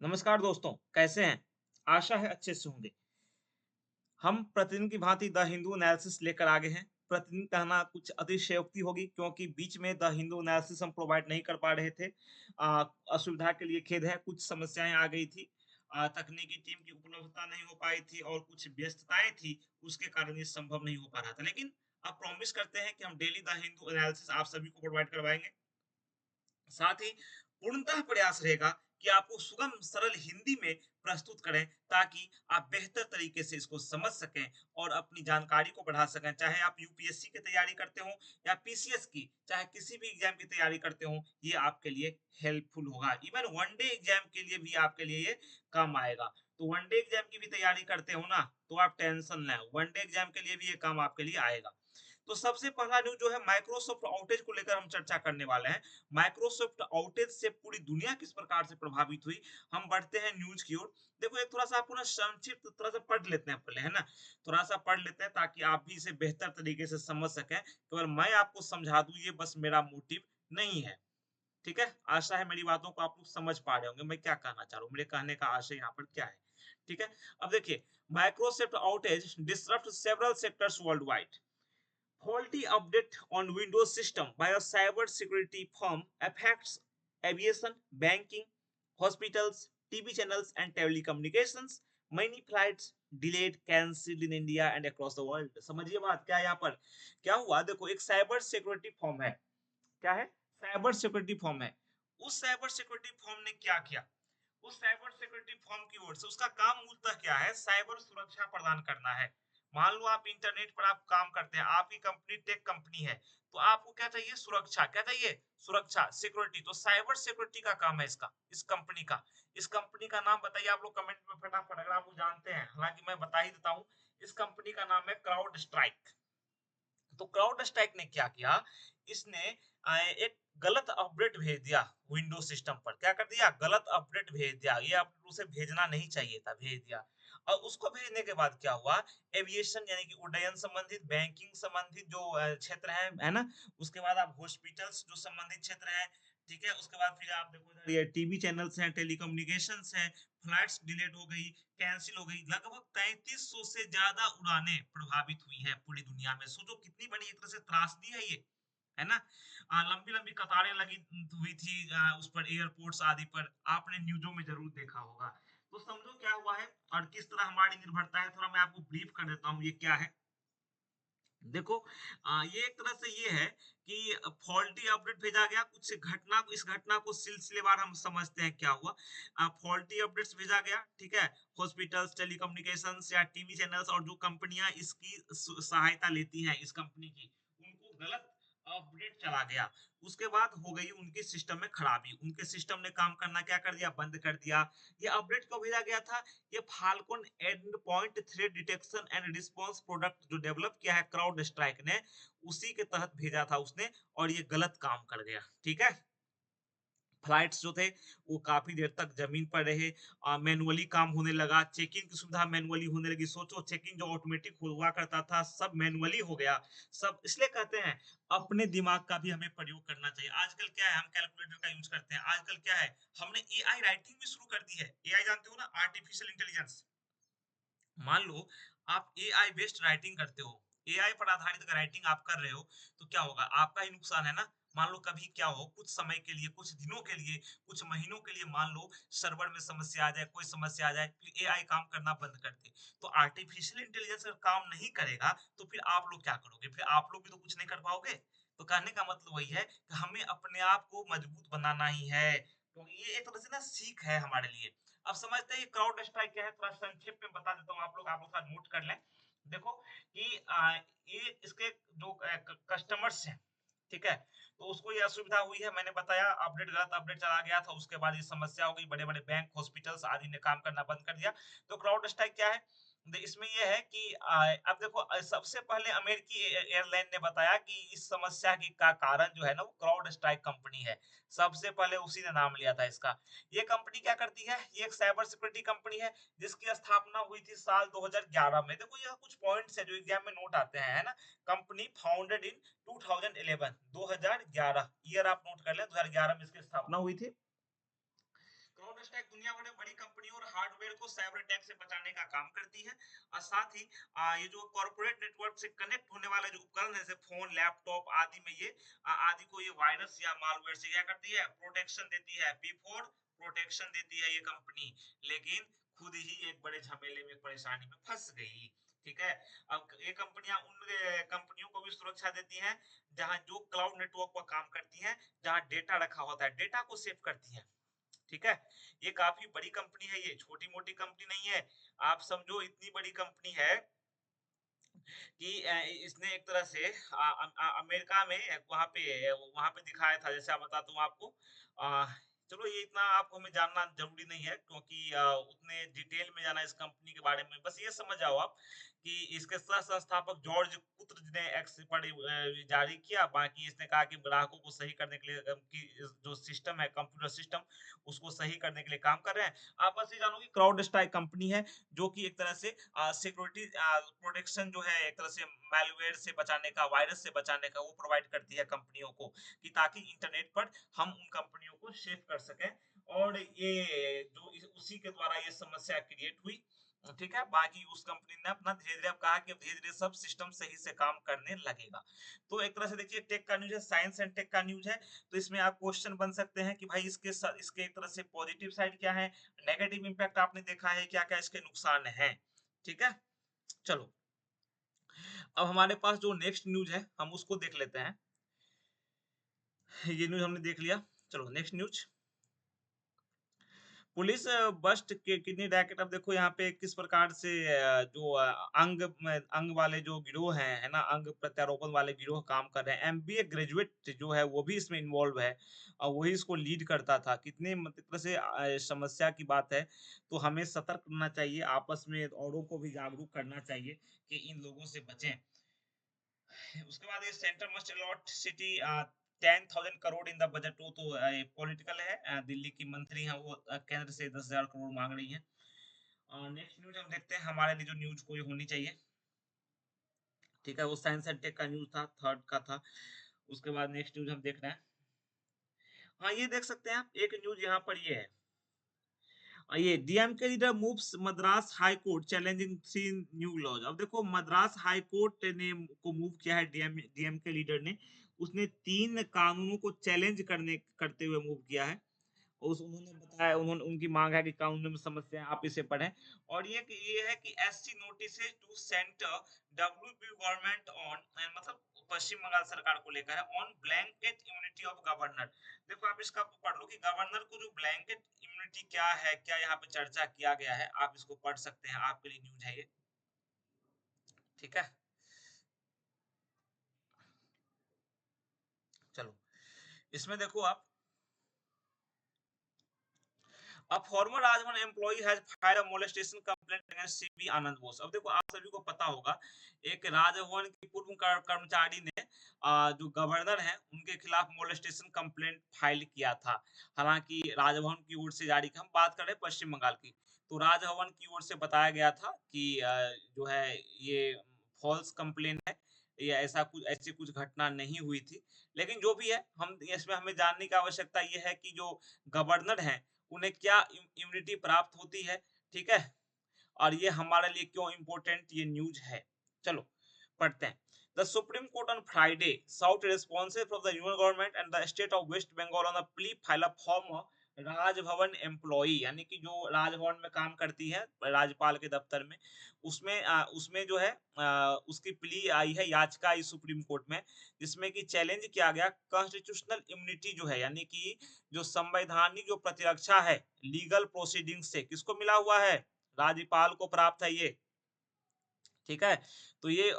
नमस्कार दोस्तों, कैसे हैं? आशा है अच्छे से होंगे। हम प्रतिदिन की भांति द हिंदू एनालिसिस लेकर आ गए हैं। प्रतिदिन कहना कुछ अतिशयोक्ति होगी क्योंकि बीच में द हिंदू एनालिसिस हम प्रोवाइड नहीं कर पा रहे थे। असुविधा के लिए खेद है, कुछ समस्याएँ आ गई थी। तकनीकी टीम की उपलब्धता नहीं हो पाई थी और कुछ व्यस्तताएँ थी, उसके कारण ये संभव नहीं हो पा रहा था। लेकिन अब प्रॉमिस करते हैं कि हम डेली द हिंदू एनालिसिस आप सभी को प्रोवाइड करवाएँगे। साथ ही पूर्णतः प्रयास रहेगा कि आपको सुगम सरल हिंदी में प्रस्तुत करें ताकि आप बेहतर तरीके से इसको समझ सकें और अपनी जानकारी को बढ़ा सकें। चाहे आप यूपीएससी की तैयारी करते हो या पीसीएस की, चाहे किसी भी एग्जाम की तैयारी करते हो, ये आपके लिए हेल्पफुल होगा। इवन वन डे एग्जाम के लिए भी आपके लिए ये काम आएगा। तो वन डे एग्जाम की भी तैयारी करते हो ना, तो आप टेंशन ना, वन डे एग्जाम के लिए भी ये काम आपके लिए आएगा। तो सबसे पहला न्यूज़ जो है माइक्रोसॉफ्ट आउटेज को लेकर हम चर्चा करने वाले हैं। माइक्रोसॉफ्ट आउटेज से पूरी दुनिया किस प्रकार से प्रभावित हुई, हम बढ़ते हैं न्यूज़ की ओर। देखो एक थोड़ा-सा आपको ना संक्षिप्त थोड़ा-सा पढ़ लेते हैं पहले, है ना? थोड़ा-सा पढ़ लेते हैं ताकि आप भी इसे बेहतर तरीके से समझ सकें। केवल मैं आपको समझा दूँ ये बस मेरा मोटिव नहीं है। ठीक है? आशा है मेरी बातों को आप लोग समझ पा रहे होंगे, मैं क्या कहना चाह रहा हूँ, मेरे कहने का आशय यहाँ पर क्या है। ठीक है? अब देखिए, Microsoft outage disrupt several sectors world wide. Faulty update on Windows system by a cyber security firm affects aviation, banking, hospitals, TV channels, and telecommunications. Many flights delayed, cancelled in India and across the world. समझिए बात क्या है यहाँ पर क्या हुआ देखो एक साइबर सिक्योरिटी फर्म है क्या है साइबर सिक्योरिटी फर्म है उस साइबर सिक्योरिटी फर्म ने क्या किया उस साइबर सिक्योरिटी फर्म की ओर से उसका काम मूलतः क्या है साइबर सुरक्षा प्रदान करना है मान लो आप इंटरनेट पर आप काम करते हैं आपकी कंपनी टेक कंपनी है तो आपको क्या चाहिए सुरक्षा क्या चाहिए सुरक्षा सिक्योरिटी तो साइबर सिक्योरिटी का काम है इसका इस कंपनी का नाम बताइए आप लोग कमेंट में फटाफट अगर आप लोग जानते हैं हालांकि मैं बता ही देता हूँ इस कंपनी का नाम है क्राउड स्ट्राइक तो क्राउड स्ट्राइक ने क्या किया इसने एक गलत अपडेट भेज दिया विंडोज सिस्टम पर क्या कर दिया गलत अपडेट भेज दिया ये अपडेट उसे भेजना नहीं चाहिए था भेज दिया और उसको भेजने के बाद क्या हुआ एविएशन यानी कि उड्डयन संबंधित बैंकिंग संबंधित जो क्षेत्र है ना उसके बाद आप हॉस्पिटल्स जो संबंधित क्षेत्र है ठीक है उसके बाद फिर आप देखो इधर ये टीवी चैनल्स हैं टेलीकम्युनिकेशंस हैं फ्लाइट्स डिलेड हो गई कैंसिल हो गई लगभग 3300 से ज्यादा उड़ानें प्रभावित हुई हैं पूरी दुनिया में सोचो कितनी बड़ी एक तरह से त्रासदी है ये है ना लंबी लंबी कतारें लगी हुई थी उस पर एयरपोर्ट्स आदि पर आपने न्यूज़ों में जरूर देखा होगा तो समझो क्या हुआ है और किस तरह हमारी निर्भरता है थोड़ा मैं आपको ब्रीफ कर देता हूँ ये क्या है देखो ये एक तरह से ये है कि फॉल्टी अपडेट भेजा गया कुछ घटना इस घटना को सिलसिलेवार हम समझते हैं क्या हुआ फॉल्टी अपडेट्स भेजा गया ठीक है हॉस्पिटल्स टेलीकम्युनिकेशंस या टीवी चैनल्स और जो कंपनियां इसकी सहायता लेती हैं इस कंपनी की उनको गलत अपडेट चला गया उसके बाद हो गई उनके सिस्टम में खराबी उनके सिस्टम ने काम करना क्या कर दिया बंद कर दिया ये अपडेट क्यों भेजा गया था ये falcon and point thread detection and response product जो डेवलप किया है क्राउड स्ट्राइक ने उसी के तहत भेजा था उसने और ये गलत काम कर गया ठीक है फ्लाइट्स जो थे वो काफी देर तक जमीन पर रहे मैनुअली काम होने लगा चेकिंग की सुविधा मैनुअली होने लगी सोचो चेकिंग जो ऑटोमेटिक हुआ करता था सब मैनुअली हो गया सब इसलिए कहते हैं अपने दिमाग का भी हमें प्रयोग करना चाहिए आजकल क्या है हम कैलकुलेटर का यूज करते हैं आजकल क्या है हमने एआई राइटिंग भी शुरू कर दी है एआई जानते हो ना आर्टिफिशियल इंटेलिजेंस मान लो आप एआई बेस्ड राइटिंग करते हो एआई पर आधारित अगर राइटिंग आप कर रहे हो तो क्या होगा आपका ही नुकसान है ना मान लो कभी क्या हो कुछ समय के लिए कुछ दिनों के लिए कुछ महीनों के लिए मान लो सर्वर में समस्या आ जाए कोई समस्या आ जाए फिर एआई काम करना बंद कर दे तो आर्टिफिशियल इंटेलिजेंस अगर काम नहीं करेगा तो फिर आप लोग क्या करोगे फिर आप लोग भी तो कुछ नहीं कर पाओगे तो कहने का मतलब वही है कि हमें अपने आप को मजबूत बनाना ही है तो ये एक तरह से ना सीख है हमारे लिए अब समझते हैं ये क्राउड स्ट्राइक क्या है थोड़ा संक्षेप में बता देता हूँ आप लोग साथ नोट कर लें देखो कि ये इसके जो कस्टमर्स हैं ठीक है तो उसको ये असुविधा हुई है मैंने बताया अपडेट गलत अपडेट चला गया था उसके बाद ये समस्या हो गई बड़े बड़े बैंक हॉस्पिटल्स आदि ने काम करना बंद कर दिया तो क्राउड स्ट्राइक क्या है इसमें ये है कि अब देखो सबसे पहले अमेरिकी एयरलाइन ने बताया कि इस समस्या की का कारण जो है ना वो क्राउड स्ट्राइक कंपनी है सबसे पहले उसी ने नाम लिया था इसका ये कंपनी क्या करती है ये एक साइबर सिक्योरिटी कंपनी है जिसकी स्थापना हुई थी साल 2011 में देखो यह कुछ पॉइंट्स है जो एग्जाम में नोट आते हैं है ना कंपनी फाउंडेड इन 2011 2011 ईयर आप नोट कर लें 2011 में इसकी स्थापना हुई थी स्टैक दुनिया भर में बड़ी कंपनियों और हार्डवेयर को साइबर अटैक से बचाने का काम करती है। और साथ ही ये जो कॉर्पोरेट नेटवर्क से कनेक्ट होने वाले जो उपकरण है, जैसे फोन, लैपटॉप आदि में ये आदि को ये वायरस या मालवेयर से क्या करती है, प्रोटेक्शन देती है। बिफोर प्रोटेक्शन देती है ये कंपनी, लेकिन खुद ही एक बड़े झमेले में, परेशानी में फंस गई। ठीक है। अब ये कंपनियां उन कंपनियों को भी सुरक्षा देती हैं जहां जो क्लाउड नेटवर्क पर काम करती हैं, जहां डेटा रखा होता है, डेटा को सेव करती हैं। ठीक है। ये काफी बड़ी कंपनी है, ये छोटी मोटी कंपनी नहीं है। आप समझो इतनी बड़ी कंपनी है कि इसने एक तरह से अमेरिका में वहां पे दिखाया था। जैसे आप बताता हूँ आपको, अ, चलो ये इतना आपको हमें जानना जरूरी नहीं है, क्योंकि उतने डिटेल में जाना इस कंपनी के बारे में, बस ये समझ जाओ आप कि इसके सह संस्थापक जॉर्ज कुत्र ने एक्स पर जारी किया। बाकी इसने कहा कि ग्राहकों को सही करने के लिए कि जो सिस्टम है, कंप्यूटर सिस्टम, उसको सही करने के लिए काम कर रहे हैं। आप बस ये जानो कि क्राउड स्ट्राइक कंपनी है, जो कि एक तरह से सिक्योरिटी प्रोटेक्शन जो है, एक तरह से मैलवेयर से बचाने का, वायरस से बचाने का, वो प्रोवाइड करती है कंपनियों को, कि ताकि इंटरनेट पर हम उन कंपनियों को सेव कर सकें। और ये जो उसी के द्वारा ये समस्या क्रिएट हुई। ठीक है। बाकी उस कंपनी ने अपना धीरे-धीरे अब कहा कि धीरे-धीरे सब सिस्टम सही से काम करने लगेगा। तो एक तरह से देखिए, टेक का न्यूज़ है, साइंस एंड टेक का न्यूज़ है। तो इसमें आप क्वेश्चन बन सकते हैं कि भाई इसके एक तरह से पॉजिटिव साइड क्या है, नेगेटिव इंपैक्ट आपने देखा है, क्या-क्या इसके नुकसान हैं। ठीक है। चलो, अब हमारे पास जो नेक्स्ट न्यूज़ है, हम उसको देख लेते हैं। ये न्यूज़ हमने देख लिया। चलो नेक्स्ट न्यूज़। पुलिस बस्ट के किडनी रैकेट। अब देखो यहाँ पे किस प्रकार से जो अंग वाले जो गिरोह हैं, है ना, अंग प्रत्यारोपण वाले गिरोह काम कर रहे हैं। एमबीए ग्रेजुएट जो है वो भी इसमें इन्वॉल्व है, और वही इसको लीड करता था। कितने मतलब से समस्या की बात है। तो हमें सतर्क रहना चाहिए, आपस में औरों को भी जागरूक करना चाहिए कि इन लोगों से बचें। उसके बाद ये centre must allot city 10,000 crore in the budget. वो तो पॉलिटिकल है। दिल्ली की मंत्री हैं वो, केंद्र से 10,000 करोड़ मांग रही हैं। नेक्स्ट न्यूज हम देखते हैं, हमारे लिए जो न्यूज कोई होनी चाहिए। ठीक है, वो साइंस एंड टेक का न्यूज था, थर्ड का था। उसके बाद नेक्स्ट न्यूज हम देख रहे हैं। हाँ, ये देख सकते हैं आप, एक न्यूज यहाँ पर ये है। ये DMK leader moves Madras high court challenging 3 new laws. अब देखो, मद्रास हाई कोर्ट ने को मूव किया है, डीएमके लीडर ने। उसने 3 कानूनों को चैलेंज करते हुए मूव किया है। उस उन्होंने बताया, उन्होंने उनकी मांग है कि कानून में समस्या है, आप इसे पढ़ें। और ये है कि SC notices to centre WP government on, मतलब पश्चिम बंगाल सरकार को लेकर है, on blanket immunity of governor. देखो आप इसका पढ़ लो कि गवर्नर को जो ब्लैंकेट इम्यूनिटी क्या है, क्या यहाँ पे चर्चा किया गया है, आप इसको पढ़ सकते हैं, आपके लिए न्यूज है ये। ठीक है। चलो, इसमें देखो आप, A former Rajvan employee has filed a molestation complaint against CB आनंद बोस। अब देखो, आप सभी को पता होगा, एक राजभवन के पूर्व कर्मचारी ने जो गवर्नर हैं उनके खिलाफ मोलेस्टेशन कंप्लेंट फाइल किया था। हालांकि राजभवन की ओर से जारी, हम बात कर रहे हैं पश्चिम बंगाल की, तो राजभवन की ओर से बताया गया था कि जो है ये फॉल्स कंप्लेंट है, या ऐसी कुछ घटना नहीं हुई थी। लेकिन जो भी है, हम इसमें हमें जानने की आवश्यकता ये है कि जो गवर्नर हैं उन्हें क्या इम्यूनिटी प्राप्त होती है। ठीक है। और ये हमारे लिए क्यों इंपॉर्टेंट ये न्यूज है। चलो पढ़ते हैं। The supreme court on Friday साउट responsive from the union government and the state of waste Bengal on the plea file of former Raj Bhavan employee, यानी कि जो राजभवन में काम करती है, राज्यपाल के दफ्तर में, उसमें जो है उसकी प्ली आई है, याचिका आई सुप्रीम कोर्ट में, जिसमें कि चैलेंज किया गया कॉन्स्टिट्यूशनल इम्यूनिटी जो है, यानी कि जो संवैधानिक जो प्रतिरक्षा है लीगल प्रोसीडिंग से, किसको मिला हुआ है, राज्यपाल को प्राप्त है ये। ठीक है। तो ये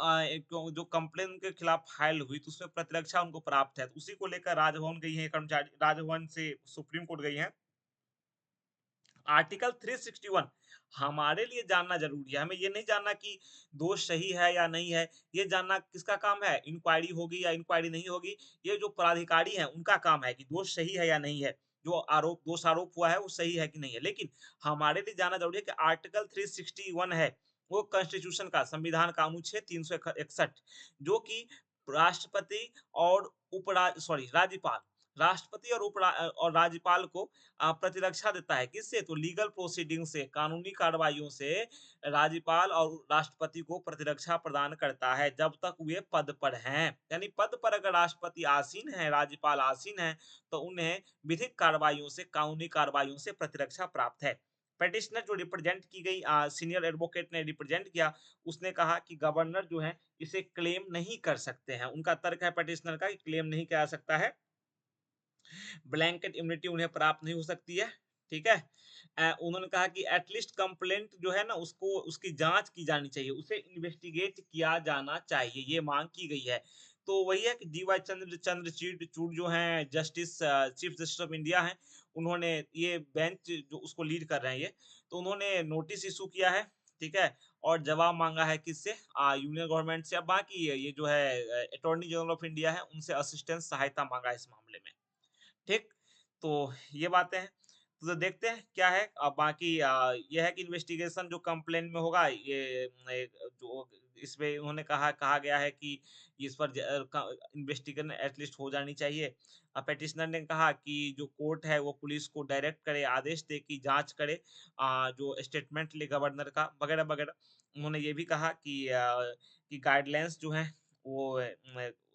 जो कंप्लेन उनके खिलाफ फाइल हुई, तो उसमें प्रतिरक्षा उनको प्राप्त है, तो उसी को लेकर राजभवन गई है कर्मचारी, राजभवन से सुप्रीम कोर्ट गई है। आर्टिकल 361 हमारे लिए जानना जरूरी है। हमें ये नहीं जानना कि दोष सही है या नहीं है, ये जानना किसका काम है, इंक्वायरी होगी या इंक्वायरी नहीं होगी, ये जो प्राधिकारी है उनका काम है कि दोष सही है या नहीं है, जो दोष आरोप हुआ है वो सही है कि नहीं है। लेकिन हमारे लिए जानना जरूरी है कि आर्टिकल 361 है, वो कॉन्स्टिट्यूशन का, संविधान का अनुच्छेद 361, जो कि राष्ट्रपति और राज्यपाल राष्ट्रपति और और राज्यपाल को प्रतिरक्षा देता है। किससे? तो लीगल प्रोसीडिंग से, कानूनी कार्रवाइयों से राज्यपाल और राष्ट्रपति को प्रतिरक्षा प्रदान करता है जब तक वे पद पर हैं। यानी पद पर अगर राष्ट्रपति आसीन है, राज्यपाल आसीन है, तो उन्हें विधिक कार्रवाइयों से, कानूनी कार्रवाइयों से प्रतिरक्षा प्राप्त है। पेटिशनर जो रिप्रेजेंट की गई सीनियर एडवोकेट ने रिप्रेजेंट किया, उसने कहा कि गवर्नर जो है इसे क्लेम नहीं कर सकते हैं। उनका तर्क है पेटिशनर का कि क्लेम नहीं किया जा सकता है, ब्लैंकेट इम्यूनिटी उन्हें प्राप्त नहीं हो सकती है। ठीक है। उन्होंने कहा कि एटलीस्ट कंप्लेंट जो है ना, उसको उसकी जांच की जानी चाहिए, उसे इन्वेस्टिगेट किया जाना चाहिए, ये मांग की गई है। तो वही है कि डीवाई चंद्रचूड़ जो हैं justice, chief justice of India हैं, उन्होंने ये बेंच जो उसको लीड कर रहे हैं ये, तो उन्होंने नोटिस इशू किया है। ठीक है। और जवाब मांगा है किससे? यूनियन गवर्नमेंट से। अब बाकी ये जो है अटॉर्नी जनरल ऑफ इंडिया है, उनसे असिस्टेंस सहायता मांगा है इस मामले में। ठीक। तो ये बातें हैं। तो देखते हैं क्या है। बाकी ये है कि इन्वेस्टिगेशन जो कंप्लेन में होगा, ये जो इसमें उन्होंने कहा गया है कि इस पर इन्वेस्टिगेशन एटलीस्ट हो जानी चाहिए। पेटिशनर ने कहा कि जो कोर्ट है वो पुलिस को डायरेक्ट करे, आदेश दे कि जांच करे जो स्टेटमेंट ले गवर्नर का, वगैरह वगैरह। उन्होंने ये भी कहा कि गाइडलाइंस जो है वो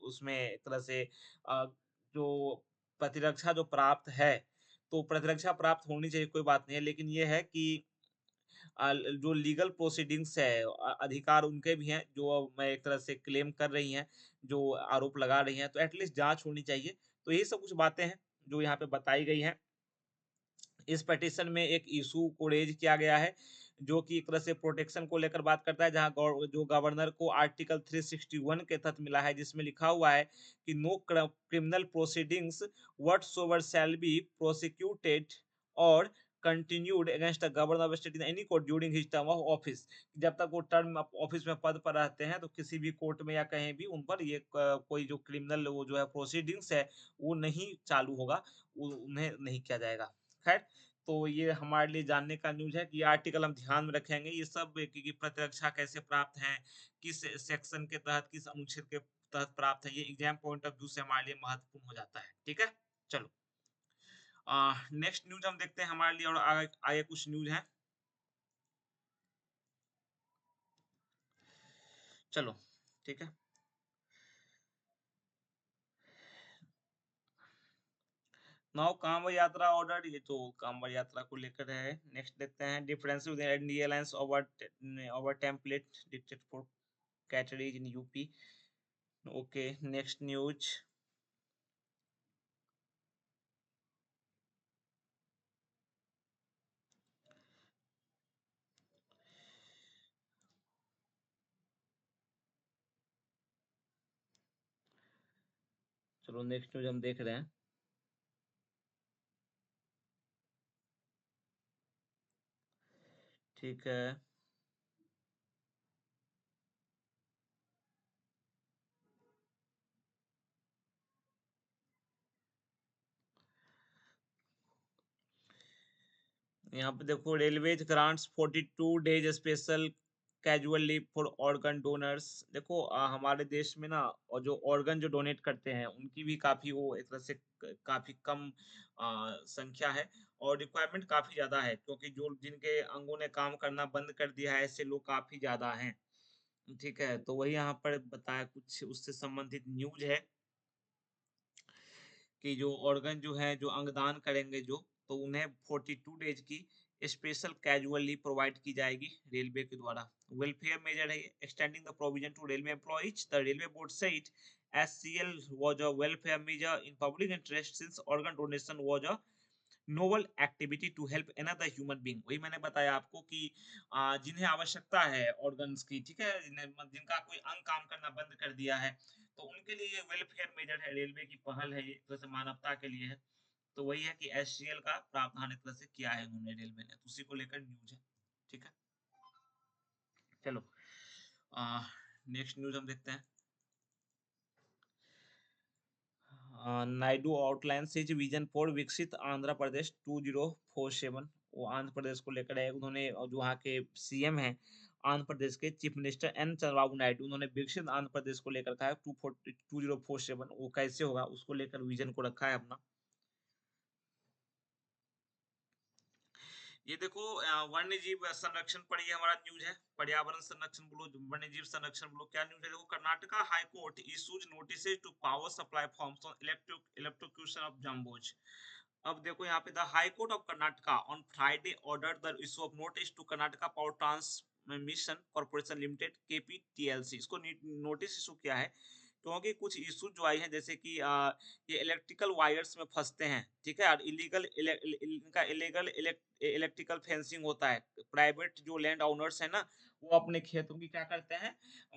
उसमें एक तरह से जो प्रतिरक्षा जो प्राप्त है, तो प्रतिरक्षा प्राप्त होनी चाहिए, कोई बात नहीं है। लेकिन ये है कि जो लीगल प्रोसीडिंग्स है, अधिकार उनके भी हैं, जो मैं एक तरह से क्लेम कर रही हैं, जो आरोप लगा रही हैं, तो एटलीस्ट जाँच होनी चाहिए। तो यही सब कुछ बातें हैं, जो यहाँ पे बताई गई हैं। इस पिटीशन में एक इश्यू को रेज़ किया गया है, जो कि एक तरह से प्रोटेक्शन को लेकर बात करता है, जहाँ जो गवर्नर को आर्टिकल 361 के तहत मिला है, जिसमें लिखा हुआ है कि no criminal proceedings whatsoever shall be prosecuted और continued against the governor of state in any court during his term of office. जब तक वो टर्म ऑफिस में पद पर रहते हैं, तो किसी भी कोर्ट में या कहीं भी उन पर ये कोई जो क्रिमिनल वो जो है प्रोसीडिंग्स है, वो नहीं चालू होगा, उन्हें नहीं किया जाएगा। खैर, तो ये हमारे लिए जानने का न्यूज़ है कि ये आर्टिकल हम ध्यान में रखेंगे। ये सब कि प्रतिरक्षा कैसे प्राप्त है, किस सेक्शन के तहत, किस अनुच्छेद के तहत प्राप्त है, ये एग्जाम पॉइंट ऑफ व्यू से हमारे लिए महत्वपूर्ण हो जाता है। ठीक है? चलो। नेक्स्ट न्यूज़ हम देखते हैं हमारे लिए, और आगे आगे कुछ न्यूज़ हैं। चलो, ठीक है। नाउ कांवड़ यात्रा ऑर्डर, ये तो कांवड़ यात्रा को लेकर है। नेक्स्ट देखते हैं difference with India airlines over template dictated for eateries in UP. Okay, next news. चलो नेक्स्ट न्यूज़ हम देख रहे हैं। ठीक है। यहाँ पे देखो, railways grants 42 days special casual leave for organ donors. देखो हमारे देश में ना, और जो ऑर्गन जो डोनेट करते हैं, उनकी भी काफी वो एक तरह से काफी कम संख्या है, और रिक्वायरमेंट काफी ज्यादा है, क्योंकि जो जिनके अंगों ने काम करना बंद कर दिया है, ऐसे लोग काफी ज्यादा हैं। ठीक है। तो वही यहाँ पर बताया, कुछ उससे संबंधित न्यूज है कि जो ऑर्गन जो है, जो अंगदान करेंगे जो, तो उन्हें 42 डेज की स्पेशल कैजुअल लीव प्रोवाइड की जाएगी रेलवे के द्वारा। वेलफेयर मेजर है, extending the provision to railway employees. The railway board said SCL was a welfare measure in public interest since organ donation was a novel activity to help another human being. वही मैंने बताया आपको कि जिन्हें आवश्यकता है organs की, ठीक है, जिनका कोई अंग काम करना बंद कर दिया है, तो उनके लिए ये वेलफेयर मेजर है, रेलवे की पहल है, ये एक तरह से मानवता के लिए है। तो वही है कि एससीएल का प्रावधान एक तरह से किया है उन्होंने रेलवे ने, तो उसी को लेकर न्यूज है। ठीक है। चलो, नेक्स्ट न्यूज हम देखते हैं। Naidu outline his vision for विकसित आंध्र प्रदेश 2047। वो आंध्र प्रदेश को लेकर है। उन्होंने जो वहाँ के सीएम हैं, आंध्र प्रदेश के chief minister N Chandrababu Naidu, उन्होंने विकसित आंध्र प्रदेश को लेकर कहा है 2047 वो कैसे होगा उसको लेकर विजन को रखा है अपना। ये देखो वन्य जीव संरक्षण पर ये हमारा न्यूज है, पर्यावरण संरक्षण बोलो, वन्य जीव संरक्षण बोलो, क्या न्यूज है देखो। Karnataka high court issues notices to power supply firms on electrocution of jumbos. अब देखो यहाँ पे the high court of Karnataka on Friday order the issue of notice to Karnataka power transmission corporation limited KPTLC, इसको नोटिस इशू किया है क्योंकि कुछ issue जो आई हैं जैसे कि ये इलेक्ट्रिकल वायर्स में फंसते हैं, ठीक है, और इनका इलीगल इलेक्ट्रिकल फेंसिंग होता है। प्राइवेट जो लैंड ओनर्स है ना, वो अपने खेतों की क्या करते हैं,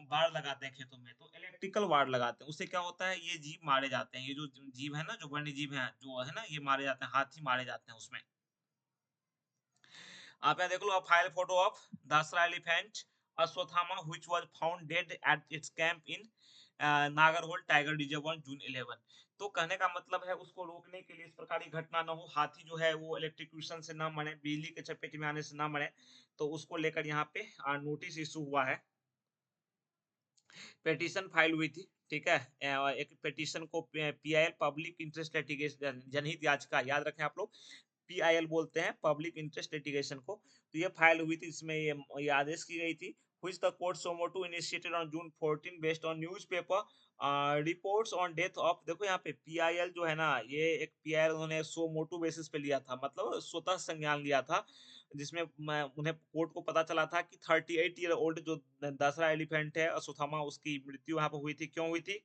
बाड़ लगाते हैं खेतों में, तो इलेक्ट्रिकल वाड़ लगाते हैं, उससे क्या होता है ये जीव मारे जाते हैं, ये जो जीव है ना, जो वन्य जीव है जो है ना, ये मारे जाते हैं, हाथी मारे जाते हैं उसमें। आप यहाँ देख लो, file photo of Dasara elephant Ashwatthama which was found dead at its camp in Nagarhole tiger reserve on June 11। तो कहने का मतलब है उसको रोकने के लिए, इस प्रकार की घटना न हो, हाथी जो है वो इलेक्ट्रिक्यूशन से ना मरे, बिजली के चपेट में आने से ना मरे, तो उसको लेकर यहाँ पे नोटिस इशू हुआ है, पेटिशन फाइल हुई थी, ठीक है। एक पेटिशन को पीआईएल पब्लिक इंटरेस्ट लिटिगेशन जनहित याचिका, याद रखें आप लोग, पीआईएल बोलते हैं पब्लिक इंटरेस्ट लिटिगेशन को, तो ये फाइल हुई थी, इसमें ये आदेश की गई थी, which the court sumo to initiated on June 14 based on newspaper reports on death of, देखो यहाँ पे पीआईएल जो है ना, ये एक पीआईएल उन्होंने सो मोटो बेसिस पे लिया था, मतलब स्वतः संज्ञान लिया था, जिसमें उन्हें कोर्ट को पता चला था कि 38 ईयर ओल्ड जो दसरा एलिफेंट है अश्वत्थामा, उसकी मृत्यु यहाँ पर हुई थी, क्यों हुई थी,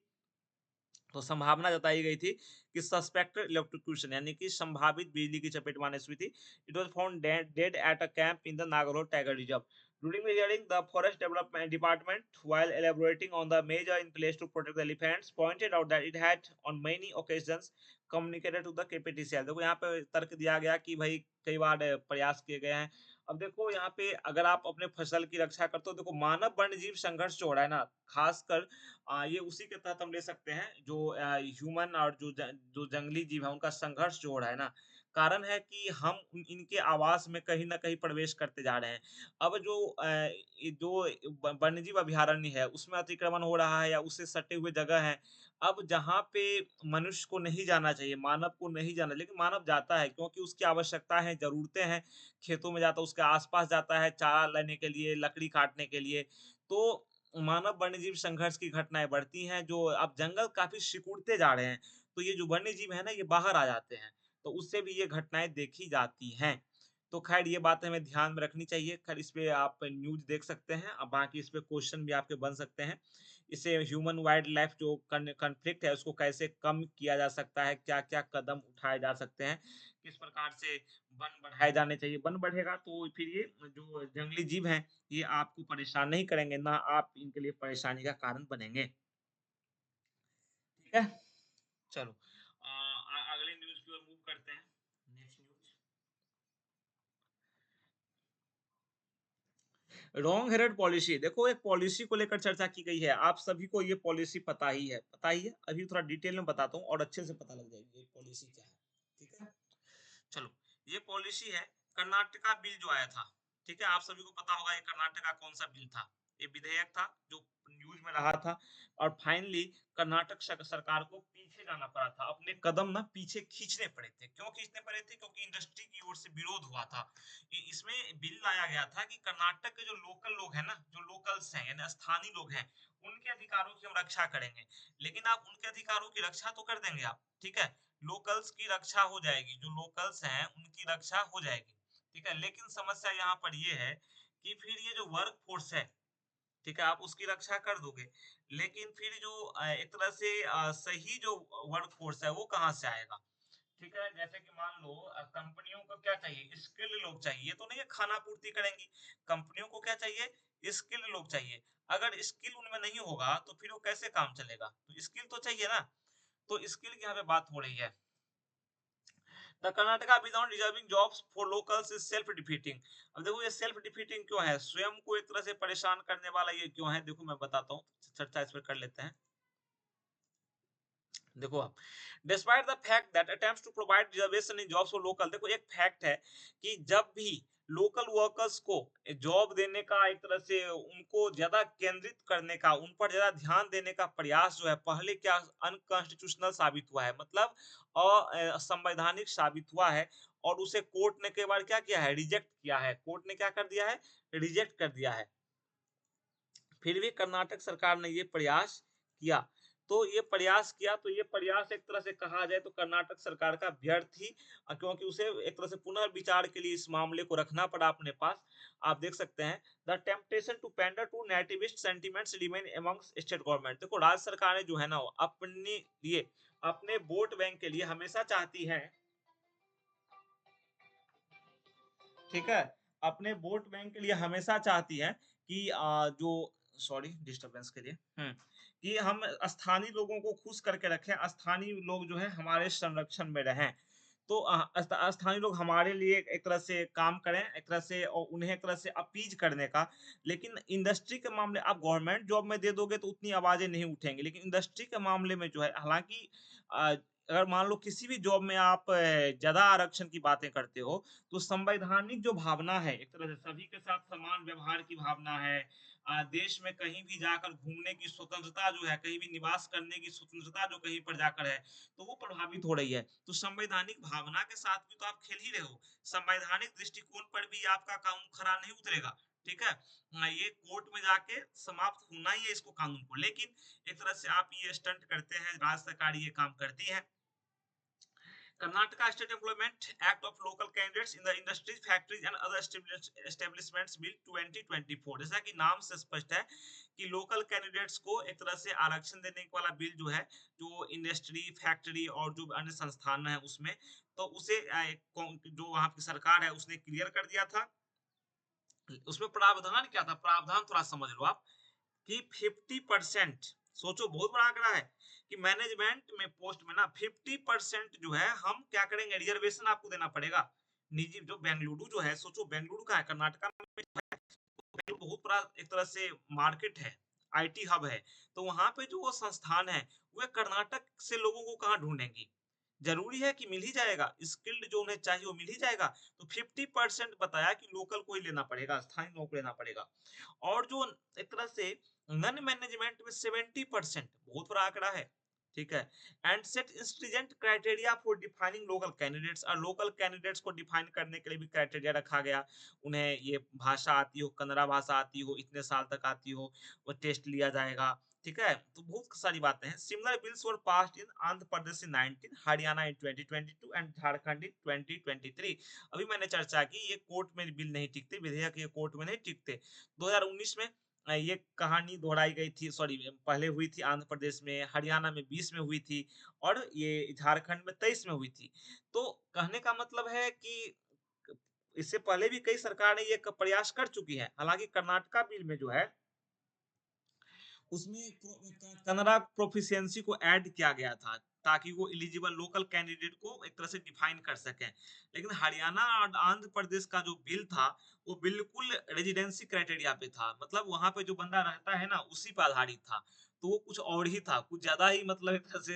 तो संभावना जताई गई थी कि सस्पेक्टेड इलेक्ट्रोक्यूशन, यानी कि संभावित बिजली की चपेट में आने से हुई थी। It was found dead at a camp in the Nagarhole tiger reserve. During the hearing, the Forest Development Department, while elaborating on the measure in place to protect the elephants, pointed out that it had on many occasions communicated to the KPTCL। देखो यहाँ पे तर्क दिया गया कि भाई कई बार प्रयास किए गए हैं। अब देखो यहाँ पे अगर आप अपने फसल की रक्षा करते हो, देखो मानव वन्य जीव संघर्ष जो हो रहा है ना, खासकर ये उसी के तहत हम ले सकते हैं जो ह्यूमन और जो जंगली जीव है उनका संघर्ष जो हो रहा है ना, कारण है कि हम इनके आवास में कहीं ना कहीं प्रवेश करते जा रहे हैं। अब जो ये जो वन्यजीव अभयारण्य है उसमें अतिक्रमण हो रहा है या उससे सटे हुए जगह है, अब जहाँ पे मनुष्य को नहीं जाना चाहिए, मानव को नहीं जाना, लेकिन मानव जाता है क्योंकि उसकी आवश्यकता है, जरूरतें हैं, खेतों में जाता है, उसके आसपास जाता है चारा लेने के लिए, लकड़ी काटने के लिए, तो मानव वन्यजीव संघर्ष की घटनाएं बढ़ती हैं, जो अब जंगल काफी सिकुड़ते जा रहे हैं, तो ये जो वन्यजीव है ना, ये बाहर आ जाते हैं, तो उससे भी ये घटनाएं देखी जाती हैं। तो खैर ये बात हमें ध्यान में रखनी चाहिए। खैर इस पे आप न्यूज देख सकते हैं, अब बाकी इस पे क्वेश्चन भी आपके बन सकते हैं। इससे ह्यूमन वाइल्ड लाइफ जो कॉन्फ्लिक्ट है उसको कैसे कम किया जा सकता है, क्या क्या कदम उठाए जा सकते हैं, किस प्रकार से वन बढ़ाए जाने चाहिए, वन बढ़ेगा तो फिर ये जो जंगली जीव हैं ये आपको परेशान नहीं करेंगे, ना आप इनके लिए परेशानी का कारण बनेंगे। ठीक है, चलो अगले न्यूज की ओर मूव करते हैं। Next news, wrong headed policy. देखो एक पॉलिसी को लेकर चर्चा की गई है, आप सभी को ये पॉलिसी पता ही है, पता ही है, अभी थोड़ा डिटेल में बताता हूँ और अच्छे से पता लग जाएगी ये पॉलिसी क्या है। ठीक है, चलो, ये पॉलिसी है कर्नाटका बिल जो आया था, ठीक है, आप सभी को पता होगा ये कर्नाटका कौन सा बिल था, ये विधेयक था जो न्यूज में रहा था, और फाइनली कर्नाटक सरकार को पीछे जाना पड़ा था, अपने कदम ना पीछे खींचने पड़े थे। क्यों खींचने पड़े थे? क्योंकि इंडस्ट्री की ओर से विरोध हुआ था। इसमें बिल लाया गया था कि कर्नाटक के जो लोकल लोग हैं ना, जो लोकल्स हैं यानी स्थानीय लोग हैं, उनके अधिकारों की हम रक्षा करेंगे, लेकिन आप उनके अधिकारों की रक्षा तो कर देंगे आप, ठीक है, लोकल्स की रक्षा हो जाएगी, जो लोकल्स हैं उनकी रक्षा हो जाएगी, ठीक है, लेकिन समस्या यहाँ पर ये है कि फिर ये जो वर्क फोर्स है, ठीक है, आप उसकी रक्षा कर दोगे, लेकिन फिर जो एक तरह से सही जो वर्क फोर्स है वो कहाँ से आएगा? ठीक है, जैसे कि मान लो कंपनियों को क्या चाहिए, स्किल्ड लोग चाहिए, तो नहीं ये खाना पूर्ति करेंगी, कंपनियों को क्या चाहिए, स्किल्ड लोग चाहिए। अगर स्किल उनमें नहीं होगा तो फिर वो कैसे काम चलेगा, तो स्किल तो चाहिए ना, तो स्किल की यहाँ पे बात हो रही है। The Karnataka bill on reserving jobs for locals is self defeating। अब देखो ये सेल्फ डिफीटिंग क्यों है, स्वयं को एक तरह से परेशान करने वाला ये क्यों है, देखो मैं बताता हूँ, चर्चा इस पर कर लेते हैं। देखो आप, despite the fact that attempts to provide reservation in jobs for local, देखो एक फैक्ट है कि जब भी लोकल वर्कर्स को जॉब देने का, एक तरह से उनको ज्यादा केंद्रित करने का, उन पर ज्यादा ध्यान देने का प्रयास जो है पहले क्या अनकॉन्स्टिट्यूशनल साबित हुआ है, मतलब असंवैधानिक साबित हुआ है। और उसे कोर्ट ने कई बार क्या किया है, रिजेक्ट किया है। कोर्ट ने क्या कर दिया है, रिजेक्ट कर दिया है। फिर भी कर्नाटक सरकार ने ये प्रयास किया। तो ये प्रयास किया, तो ये प्रयास एक तरह से कहा जाए तो कर्नाटक सरकार का व्यर्थ ही, क्योंकि उसे एक तरह से पुनर्विचार के लिए इस मामले को रखना पड़ा अपने पास। आप देख सकते हैं, the temptation to pander to nativist sentiments remain amongst state government. देखो राज्य सरकारें जो है ना, वो अपने लिए, अपने वोट बैंक के लिए हमेशा चाहती है, ठीक है, अपने वोट बैंक के लिए हमेशा चाहती है कि जो, सॉरी डिस्टरबेंस के लिए, कि हम स्थानीय लोगों को खुश करके रखें, स्थानीय लोग जो है हमारे संरक्षण में रहें। तो स्थानीय लोग हमारे लिए एक तरह से काम करें, एक तरह से, और उन्हें एक तरह से अपीज करने का। लेकिन इंडस्ट्री के मामले, आप गवर्नमेंट जॉब में दे दोगे तो उतनी आवाजें नहीं उठेंगी, लेकिन इंडस्ट्री के मामले में जो है, हालांकि अगर मान लो किसी भी जॉब में आप ज्यादा आरक्षण की बातें करते हो, तो संवैधानिक जो भावना है, एक तरह से सभी के साथ समान व्यवहार की भावना है, देश में कहीं भी जाकर घूमने की स्वतंत्रता जो है, कहीं भी निवास करने की स्वतंत्रता जो कहीं पर जाकर है, तो वो प्रभावित हो रही है। तो संवैधानिक भावना के साथ भी तो आप खेल ही रहे हो। संवैधानिक दृष्टिकोण पर भी आपका कानून खरा नहीं उतरेगा, ठीक है। ये कोर्ट में जाके समाप्त होना ही है इसको, कानून को। लेकिन एक तरह से आप ये स्टंट करते हैं, राज्य सरकार ये काम करती है। Karnataka State Employment Act of Local Candidates in the Industries, Factories and Other Establishments Bill 2024, जैसा कि नाम से स्पष्ट है कि लोकल कैंडिडेट्स को एक तरह से आरक्षण देने वाला बिल जो है, जो इंडस्ट्री, फैक्ट्री और जो अन्य संस्थान है उसमें, तो उसे जो वहां की सरकार है उसने क्लियर कर दिया था। उसमें प्रावधान क्या था, प्रावधान थोड़ा समझ लो आप, कि 50%, सोचो बहुत बड़ा आंकड़ा है, कि मैनेजमेंट में पोस्ट में ना 50% जो है हम क्या करेंगे, रिजर्वेशन आपको देना पड़ेगा। निजी जो बेंगलुरु जो है, सोचो बेंगलुरु का है, कर्नाटका में, बेंगलुरु बहुत बड़ा एक तरह से मार्केट है, आईटी हब है। तो वहां पे जो वो संस्थान है, वे कर्नाटक से लोगों को कहाँ ढूंढेंगी। जरूरी है कि मिल ही जाएगा, स्किल्ड जो उन्हें चाहिए वो मिल ही जाएगा। तो 50% बताया कि लोकल को ही लेना पड़ेगा, स्थानीय लोगों को लेना पड़ेगा। और जो एक तरह से नन मैनेजमेंट में 70%, बहुत बड़ा आंकड़ा है, ठीक है। And set stringent criteria for defining local candidates, और लोकल कैंडिडेट्स को डिफाइन करने के लिए भी क्राइटेरिया रखा गया। उन्हें ये भाषा आती हो, कन्नड़ा भाषा आती हो, इतने साल तक आती हो, वो टेस्ट लिया जाएगा, ठीक है। तो बहुत सारी बातें हैं। Similar bills were passed in Andhra Pradesh in 19, Haryana in 2022 and Jharkhand in 2023। अभी मैंने चर्चा की, ये कोर्ट में बिल नहीं टिकते, विधेयक ये कोर्ट में नहीं टिकते। 2019 में ये कहानी दोहराई गई थी, सॉरी पहले हुई थी आंध्र प्रदेश में, हरियाणा में 20 में हुई थी, और ये झारखंड में 23 में हुई थी। तो कहने का मतलब है कि इससे पहले भी कई सरकारें ये प्रयास कर चुकी है। हालांकि कर्नाटका बिल में जो है, उसमें कन्नड़ा प्रोफिशिएंसी को ऐड किया गया था, ताकि वो एलिजिबल लोकल कैंडिडेट को एक तरह से डिफाइन कर सकें। लेकिन हरियाणा और आंध्र प्रदेश का जो बिल था, वो बिल्कुल रेजिडेंसी क्राइटेरिया पे था, मतलब वहां पे जो बंदा रहता है ना, उसी पर आधारित था। तो वो कुछ और ही था, कुछ ज्यादा ही, मतलब एक तरह से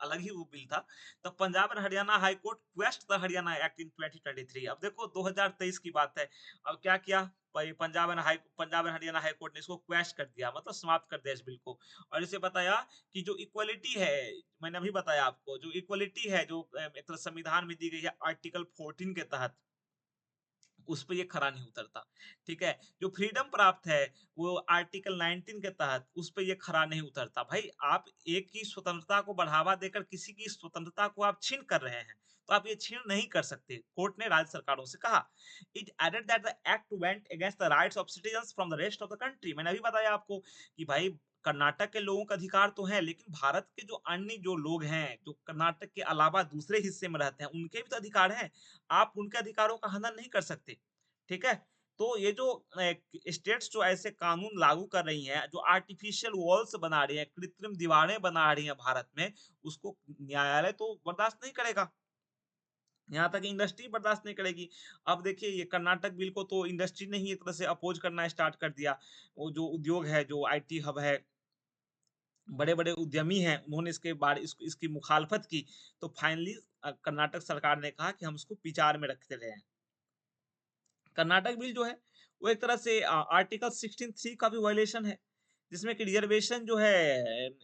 अलग ही वो बिल था। तब Punjab and Haryana high court question the Haryana act in 2023। अब देखो 2023 की बात है, अब क्या किया, Punjab and Haryana high court ने इसको क्वैश कर दिया, मतलब समाप्त कर दिया इस बिल को। और इसे बताया कि जो इक्वलिटी है, मैंने अभी बताया आपको, जो इक्वलिटी है जो एक तरह संविधान में दी गई है आर्टिकल 14 के तहत, उस पे ये खरा नहीं उतरता, ठीक है। जो फ्रीडम प्राप्त है वो आर्टिकल 19 के तहत, उस पे ये खरा नहीं उतरता। भाई आप एक की स्वतंत्रता को बढ़ावा देकर किसी की स्वतंत्रता को आप छीन कर रहे हैं, तो आप ये छीन नहीं कर सकते, कोर्ट ने राज्य सरकारों से कहा। It added that the act went against the rights of citizens from the rest of the country. मैंने अभी बताया आपको कि भाई कर्नाटक के लोगों का अधिकार तो है, लेकिन भारत के जो अन्य जो लोग हैं, जो कर्नाटक के अलावा दूसरे हिस्से में रहते हैं, उनके भी तो अधिकार हैं। आप उनके अधिकारों का हनन नहीं कर सकते, ठीक है। तो ये जो स्टेट्स जो ऐसे कानून लागू कर रही हैं, जो आर्टिफिशियल वॉल्स बना रही हैं, कृत्रिम दीवारें बना रही हैं भारत में, उसको न्यायालय तो बर्दाश्त नहीं करेगा, यहाँ तक इंडस्ट्री बर्दाश्त नहीं करेगी। अब देखिए ये कर्नाटक बिल को तो इंडस्ट्री ने ही एक तरह से अपोज करना स्टार्ट कर दिया। वो जो उद्योग है, जो आईटी हब है, बड़े-बड़े उद्यमी हैं, उन्होंने इसके बारे इसकी मुखालफत की। तो फाइनली कर्नाटक सरकार ने कहा कि हम इसको विचार में रखते रहे हैं। कर्नाटक बिल जो है वो एक तरह से आर्टिकल 16(3) का भी वायलेशन है, जिसमें कि रिजर्वेशन जो है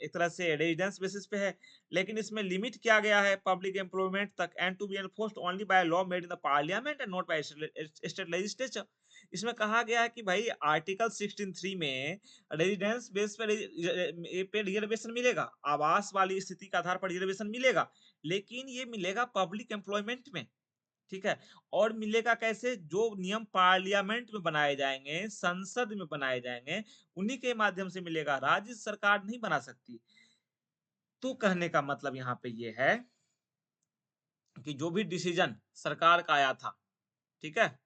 एक तरह से रेजिडेंस बेसिस पे है, लेकिन इसमें लिमिट किया गया है पब्लिक एम्प्लॉयमेंट तक and to be enforced only by law made in the parliament and not by state legislature. इसमें कहा गया है कि भाई आर्टिकल 16(3) में रेजिडेंस बेस पे रिजर्वेशन मिलेगा, आवास वाली स्थिति के आधार पर रिजर्वेशन मिलेगा, लेकिन ये मिलेगा पब्लिक एम्प्लॉयमेंट में, ठीक है? और मिलेगा कैसे? जो नियम पार्लियामेंट में बनाए जाएँगे, संसद में बनाए जाएँगे, उन्हीं के माध्यम से मिलेगा, राज्य सरकार नहीं बना सकती। तो कहने का मतलब यहाँ पे ये है कि जो भी डिसीजन सरकार का आया था, ठीक है?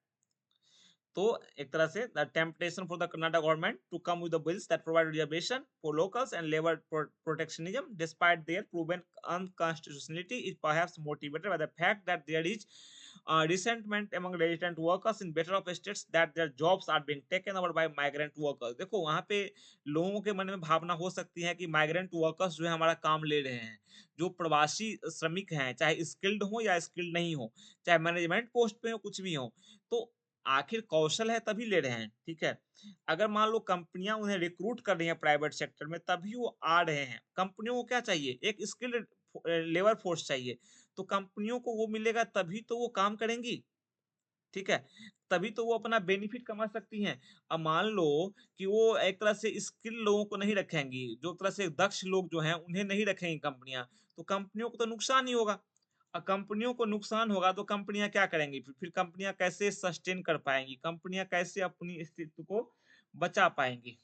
तो एक तरह से the temptation for the Karnataka government to come with the bills that provide reservation for locals and labour protectionism despite their proven unconstitutionality is perhaps motivated by the fact that there is resentment among resident workers in better off states that their jobs are being taken over by migrant workers। देखो वहाँ पे लोगों के मन में भावना हो सकती है कि माइग्रेंट वर्कर्स जो है हमारा काम ले रहे हैं, जो प्रवासी श्रमिक हैं, चाहे स्किल्ड हो या स्किल्ड नहीं हो, चाहे मैनेजमेंट पोस्ट पे हो, कुछ भी हो, तो आखिर कौशल है तभी ले रहे हैं, ठीक है? अगर मान लो कंपनियां उन्हें रिक्रूट कर रही हैं प्राइवेट सेक्टर में, तभी वो आ रहे हैं। कंपनियों को क्या चाहिए? एक स्किल्ड लेबर फोर्स चाहिए, तो कंपनियों को वो मिलेगा तभी तो वो काम करेंगी, ठीक है? तभी तो वो अपना बेनिफिट कमा सकती हैं। अब मान लो कि वो एक तरह से स्किल लोगों को नहीं रखेंगी, जो एक तरह से दक्ष लोग जो हैं उन्हें नहीं रखेंगी कंपनियां, तो कंपनियों को तो नुकसान ही होगा। कंपनियों को नुकसान होगा तो कंपनियां क्या करेंगी? फिर कंपनियां कैसे सस्टेन कर पाएंगी? कंपनियां कैसे अपनी अस्तित्व को बचा पाएंगी?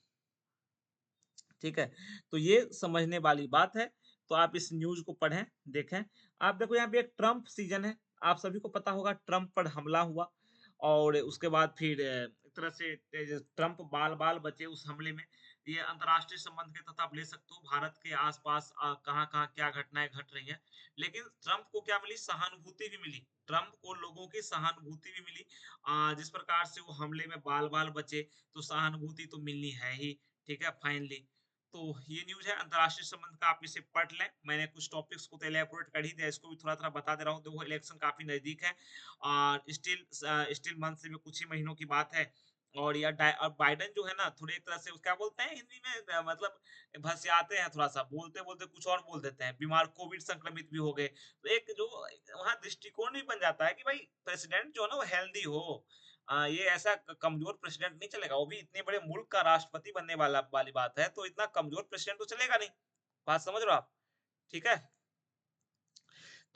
ठीक है? तो ये समझने वाली बात है। तो आप इस न्यूज़ को पढ़ें, देखें। आप देखो यहाँ पे एक ट्रम्प सीज़न है। आप सभी को पता होगा ट्रम्प पर हमला हुआ और उसके बाद फिर एक तरह से ट्रम्प बाल-बाल बचे उस हमले में। ये अंतर्राष्ट्रीय संबंध के तहत आप ले सकते हो भारत के आस-पास कहाँ-कहाँ क्या घटनाएँ घट रही हैं। लेकिन ट्रम्प को क्या मिली? सहानुभूति भी मिली। ट्रम्प को लोगों की सहानुभूति भी मिली। जिस प्रकार से वो हमले में बाल-बाल बचे, तो सहानुभूति तो मिलनी है ही, ठीक है? फाइनली। तो ये न्यूज़ है अंतर्राष्ट्रीय संबंध का, आप इसे पढ़ लें। मैंने कुछ टॉपिक्स को तो इलैबोरेट कर ही दिया, इसको भी थोड़ा-थोड़ा बता दे रहा हूँ। देखो इलेक्शन काफ़ी नज़दीक है और स्टिल मंथ से भी कुछ ही महीनों की बात है और बाइडेन जो है ना थोड़े एक तरह से क्या बोलते हैं हिंदी में मतलब भसियाते हैं थोड़ा-सा, बोलते-बोलते कुछ और बोल देते हैं। बीमार कोविड संक्रमित भी हो गए। तो एक जो वहाँ दृष्टिकोण भी बन जाता है कि भाई प्रेसिडेंट जो है ना वो हेल्दी हो। ये ऐसा कमजोर प्रेसिडेंट नहीं चलेगा, वो भी इतने बड़े मुल्क का राष्ट्रपति बनने वाली बात है, तो इतना कमजोर प्रेसिडेंट तो चलेगा नहीं। बात समझ रहे हो आप? ठीक है?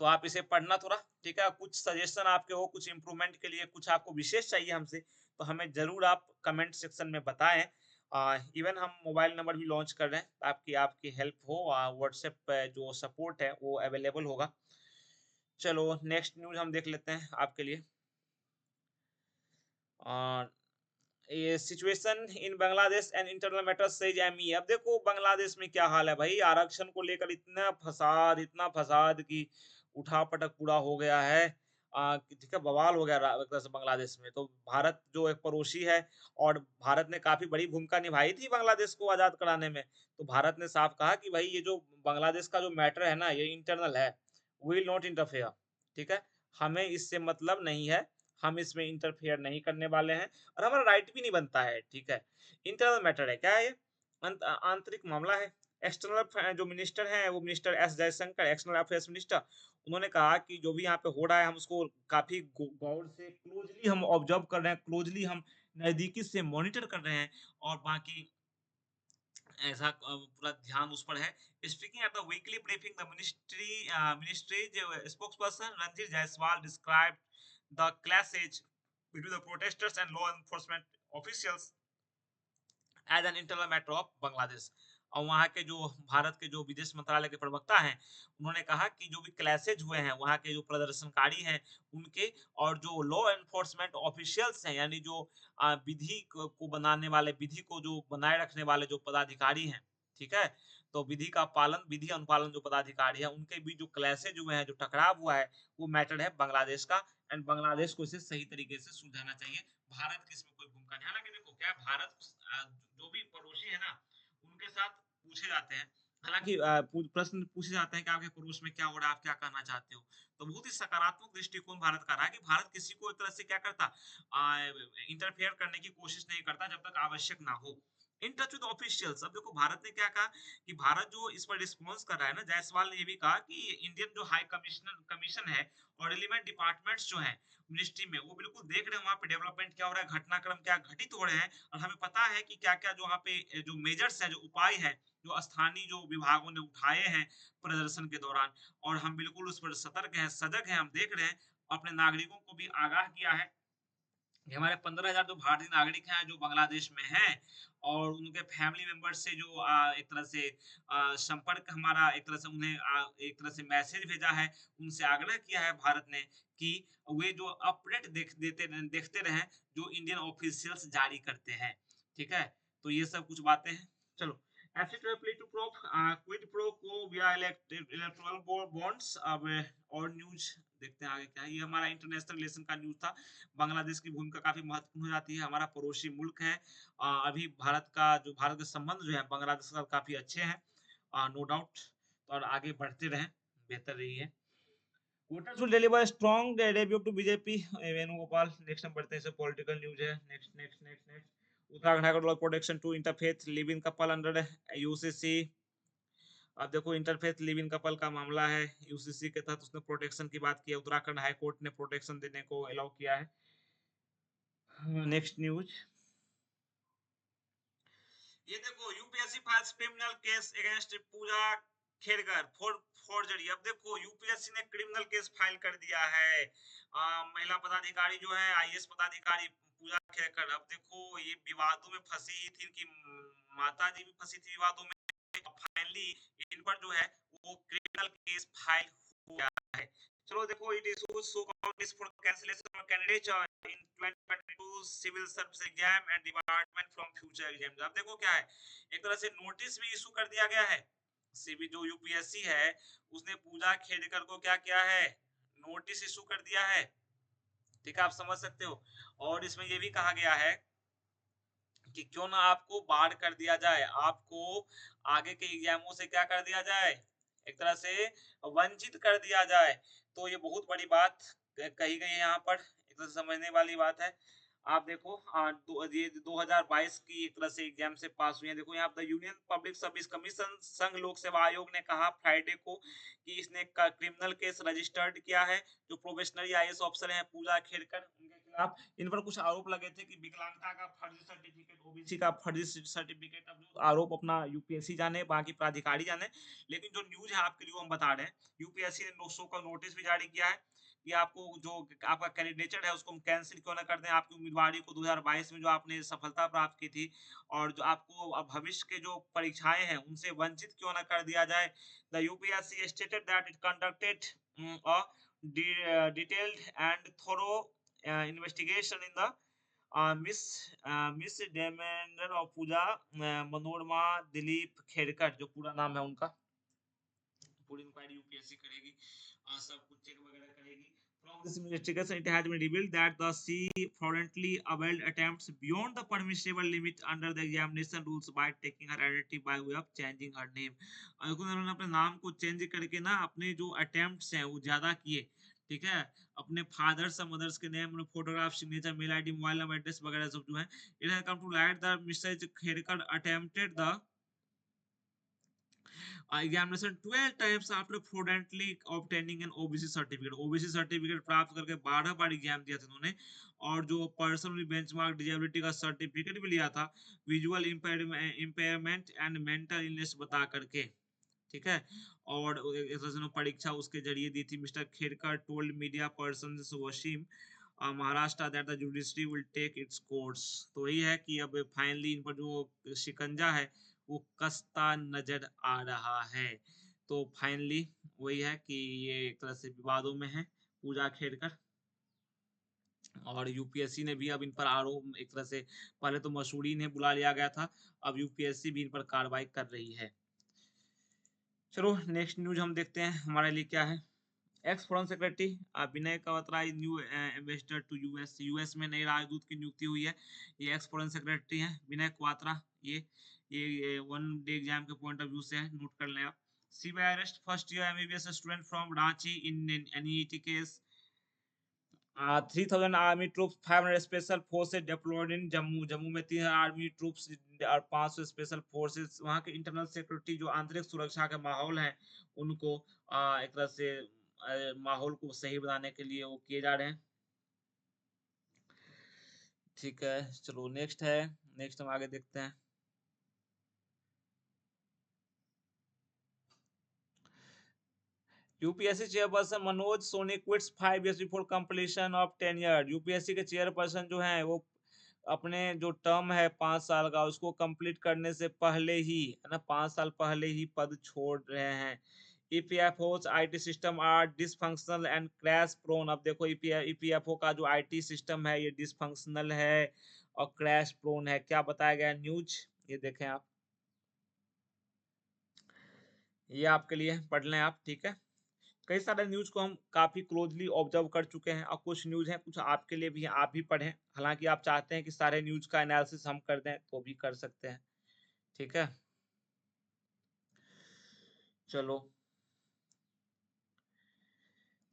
तो आप इसे पढ़ना थोड़ा, ठीक है? कुछ सजेशन आपके हो, कुछ इम्प्रूवमेंट के लिए, कुछ आपको विशेष चाहिए हमसे, तो हमें ज़रूर आप कमेंट सेक्शन में बताएँ। इवन हम मोबाइल नंबर भी लॉन्च कर रहे हैं, ताकि आपकी हेल्प हो। व्हाट्सएप पे जो सपोर्ट है, वो अवेलेबल होगा। चलो नेक्स्ट न्यूज़ हम देख लेते हैं आपके लिए। अ ये situation in Bangladesh and internal matters says ME. अब देखो बांग्लादेश में क्या हाल है भाई, आरक्षण को लेकर इतना फसाद की उठापटक पूरा हो गया है। ठीक है, बवाल हो गया एक तरह से बांग्लादेश में। तो भारत जो एक पड़ोसी है और भारत ने काफी बड़ी भूमिका निभाई थी बांग्लादेश को आजाद कराने में, तो भारत ने साफ कहा कि भाई ये जो बांग्लादेश का जो मैटर है ना, ये इंटरनल है, विल नॉट इंटरफेयर। ठीक है, हमें इससे मतलब नहीं है, हम इसमें इंटरफेयर नहीं करने वाले हैं और हमारा राइट भी नहीं बनता है, ठीक है। इंटरनल मैटर है, क्या है ये? आंतरिक मामला है। एक्सटर्नल जो मिनिस्टर हैं, वो minister S Jaishankar, external affairs minister, उन्होंने कहा कि जो भी यहाँ पे हो रहा है, हम उसको काफी गौर से क्लोजली हम ऑब्जर्व कर रहे हैं, क्लोजली हम नजदीकी से मॉनिटर कर रहे हैं और बाकी ऐसा पूरा ध्यान उस पर है। Speaking at the weekly briefing the ministry spokesperson Ranjit Jaiswal described the clashes between the protesters and law enforcement officials as an internal matter of Bangladesh. और वहाँ के जो भारत के जो विदेश मंत्रालय के प्रवक्ता हैं, उन्होंने कहा कि जो भी क्लैशेज हुए हैं वहाँ के जो प्रदर्शनकारी हैं उनके, और जो लॉ एनफोर्समेंट ऑफिशियल्स हैं, यानी जो विधि को बनाने वाले, विधि को जो बनाए रखने वाले जो पदाधिकारी हैं, ठीक है, तो विधि का पालन, विधि अनुपालन जो पदाधिकारी है, उनके बीच जो क्लैशेज हुए हैं, जो टकराव हुआ है, वो मैटर है बांग्लादेश का। एंड बांग्लादेश को इसे सही तरीके से सुलझाना चाहिए। भारत की इसमें कोई भूमिका नहीं। हालांकि देखो क्या है, भारत जो भी पड़ोसी है ना, उनके साथ पूछे जाते हैं। हालाँकि प्रश्न पूछे जाते हैं कि आपके पड़ोस में क्या हो रहा है, आप क्या कहना चाहते हो? तो बहुत ही सकारात्मक दृष्टिकोण भारत का रहा है कि भारत किसी को एक तरह से क्या करता इंटरफेयर करने की कोशिश नहीं करता जब तक आवश्यक ना हो। इन टच विद ऑफिशियल्स, अब देखो भारत ने क्या कहा कि भारत जो इस पर रिस्पॉन्स कर रहा है ना, जायसवाल ने ये भी कहा कि इंडियन जो हाई कमिश्नर कमीशन है और रिलेवेंट डिपार्टमेंट्स जो हैं मिनिस्ट्री में, वो बिल्कुल देख रहे हैं वहाँ पे डेवलपमेंट क्या हो रहा है, घटनाक्रम क्या घटित हो रहे हैं, और हमें पता है कि क्या-क्या जो वहाँ पे जो मेजर्स हैं, जो उपाय हैं, जो स्थानीय जो विभागों ने उठाए हैं प्रदर्शन के दौरान, और हम बिल्कुल उस पर सतर्क हैं, सजग हैं, हम देख रहे हैं, अपने नागरिकों को भी आगाह किया है कि हमारे 15,000 जो भारतीय नागरिक हैं जो बांग्लादेश में हैं, और उनके फैमिली मेंबर से जो एक तरह से संपर्क हमारा एक तरह से उन्हें एक तरह से मैसेज भेजा है, उनसे आग्रह किया है भारत ने कि वे जो अपडेट देखते रहें जो इंडियन ऑफिशियल्स जारी करते हैं। ठीक है? तो ये सब कुछ बातें हैं। चलो, asset plea to pro quid pro quo via electoral bonds. अब और न्यूज़ देखते हैं आगे क्या है। ये हमारा इंटरनेशनल रिलेशन का न्यूज़ था। बांग्लादेश की भूमिका काफ़ी महत्वपूर्ण हो जाती है, हमारा पड़ोसी मुल्क है। अभी भारत के संबंध जो है बांग्लादेश के साथ काफ़ी अच्छे हैं, नो डाउट, और आगे बढ़ते रहें, बेहतर रही है। Voters will deliver strong debut to BJP, Venugopal. Next हम बढ़ते हैं, पॉलिटिकल न्यूज़ है। Next next next next Uttarakhand high court protection to interfaith live in couple under UCC. अब देखो, इंटरफेथ लिव इन कपल का मामला है, यूसीसी के तहत उसने प्रोटेक्शन की बात की है, उत्तराखंड हाई कोर्ट ने प्रोटेक्शन देने को अलाउ किया है। नेक्स्ट न्यूज़, ये देखो, UPSC files criminal case against Puja Khedkar for forgery. अब देखो, यूपीएससी ने क्रिमिनल केस फाइल कर दिया है, महिला पदाधिकारी जो है, आईएएस पदाधिकारी पूजा खेड़कर। अब देखो, ये विवादों में फंसी ही थी, इनकी माता जी भी फंसी थी विवादों में। फाइनली इन पर जो है वो क्रिमिनल केस फाइल हुआ है। चलो देखो, it issues show notice for cancellation of candidature in 2022 civil service exam and department from future exams. अब देखो क्या है, एक तरह से नोटिस भी इशू कर दिया गया है। सीबी जो यूपीएससी है उसने पूजा खेड़कर को क्या किया है, नोटिस इशू कर दिया है। ठीक है, आप समझ सकते हो। और इसमें ये भी कहा गया है कि क्यों ना आपको बाढ़ कर दिया जाए, आपको आगे के एग्जामों से क्या कर दिया जाए, एक तरह से वंचित कर दिया जाए। तो ये बहुत बड़ी बात कही गई है यहाँ पर, एक तरह से समझने वाली बात है। आप देखो, ये 2022 की एक तरह से एग्जाम से पास हुए हैं। देखो यहाँ the union public service commission, संघ लोक सेवा आयोग ने कहा फ्राइडे को कि इसने क्रिमिनल केस रजिस्टर्ड किया है। जो प्रोबेशनरी आईएएस ऑफिसर हैं पूजा खेड़कर, उनके खिलाफ इन पर कुछ आरोप लगे थे कि विकलांगता का फर्जी सर्टिफिकेट, ओबीसी का फर्जी सर्टिफिकेट। अब जो आरोप अपना यूपीएससी जाने, बाकी प्राधिकारी जाने, लेकिन जो न्यूज है आपके लिए वो हम बता रहे हैं। यूपीएससी ने 900 का नोटिस भी जारी किया है कि आपको जो आपका कैंडिडेचर है उसको हम कैंसिल क्यों ना कर दें, आपकी उम्मीदवारी को 2022 में जो आपने सफलता प्राप्त की थी, और जो आपको अब भविष्य के जो परीक्षाएं हैं उनसे वंचित क्यों ना कर दिया जाए। The UPSC stated that it conducted a detailed and thorough investigation in the misdemeanour और पूजा मनोरमा दिलीप खेड़कर, जो पूरा नाम है उनका। पूरी इंक्वायरी यूपीएससी करेगी, सब कुछ चेक वगैरह करेगी। From this investigation, it has been revealed that the C fraudulently availed attempts beyond the permissible limit under the examination rules by taking her identity by way of changing her name। उन्होंने अपने नाम को change करके ना अपने जो attempts हैं वो ज्यादा किए। ठीक है, अपने फादर्स और मदर्स के name, photograph, signature, mail ID, mobile number, address वगैरह सब जो है। It has come to light the Mrs Khedkar attempted the examination 12 times after fraudulently obtaining an OBC certificate। OBC certificate प्राप्त करके 12 बार एग्जाम दिया था उन्होंने, और जो पर्सनल बेंचमार्क डिजेबिलिटी का सर्टिफिकेट भी लिया था, visual impairment and mental illness बता करके। ठीक है, और परीक्षा उसके जरिए दी थी। Mr Khedkar told media person Wasim Maharashtra that the judiciary will take its course. तो वही है कि अब फाइनली इन पर जो शिकंजा है वो कसता नजर आ रहा है। तो फाइनली वही है कि ये एक तरह से विवादों में है पूजा खेड़कर, और यूपीएससी ने भी अब इन पर आरोप, एक तरह से पहले तो मसूरी ने बुला लिया गया था, अब यूपीएससी भी इन पर कार्रवाई कर रही है। चलो नेक्स्ट न्यूज हम देखते हैं हमारे लिए क्या है। Ex foreign secretary Vinay Kwatra new ambassador to US. US में नए राजदूत की नियुक्ति हुई है। ये एक्स फॉरेन सेक्रेटरी हैं विनय क्वात्रा। ये वन डे एग्जाम के पॉइंट ऑफ व्यू से है, नोट कर लें आप। CBI arrest first year MBBS student from Ranchi in NET case. 3000 army troops, 500 special forces deployed in Jammu. Jammu में 3000 आर्मी ट्रूप्स और 500 स्पेशल फोर्सेस। वहां के इंटरनल सिक्योरिटी जो आंतरिक सुरक्षा के माहौल हैं उनको एक तरह से माहौल को सही बनाने के लिए वो किए जा रहे हैं। ठीक है, चलो नेक्स्ट है। नेक्स्ट हम आगे देखते हैं। UPSC chairperson Manoj Soni quits 5 years before completion of 10 year। UPSC के चेयरपर्सन जो हैं वो अपने जो टर्म है 5 साल का उसको कंप्लीट करने से पहले ही, है ना, 5 साल पहले ही पद छोड़ रहे हैं। EPFO's IT system are dysfunctional and crash prone. अब देखो ईपीएफओ का जो आईटी सिस्टम है ये डिसफंक्शनल है और क्रैश प्रोन है। क्या बताया गया न्यूज, ये देखें आप, ये आपके लिए पढ़ लें आप। ठीक है, कई सारे न्यूज को हम काफी क्लोजली ऑब्जर्व कर चुके हैं और कुछ न्यूज हैं कुछ आपके लिए भी हैं, आप भी पढ़ें। हालांकि आप चाहते हैं कि सारे न्यूज का एनालिसिस हम कर दें तो भी कर सकते हैं। ठीक है, चलो,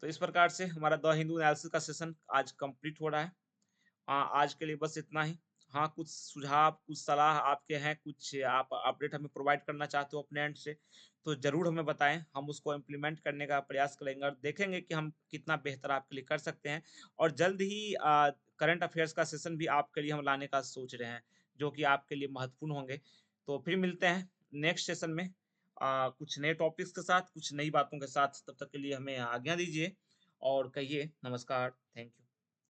तो इस प्रकार से हमारा द हिंदू एनालिसिस का सेशन आज कंप्लीट हो रहा है। आज के लिए बस इतना ही। हाँ, कुछ सुझाव कुछ सलाह आपके हैं, कुछ आप अपडेट हमें प्रोवाइड करना चाहते हो अपने एंड से, तो जरूर हमें बताएं। हम उसको इम्प्लीमेंट करने का प्रयास करेंगे और देखेंगे कि हम कितना बेहतर आपके लिए कर सकते हैं। और जल्द ही करंट अफेयर्स का सेशन भी आपके लिए हम लाने का सोच रहे हैं, जो कि आपके लिए महत्वपूर्ण होंगे। तो फिर मिलते हैं नेक्स्ट सेशन में कुछ नए टॉपिक्स के साथ, कुछ नई बातों के साथ। तब तक के लिए हमें आज्ञा दीजिए और कहिए नमस्कार, थैंक यू।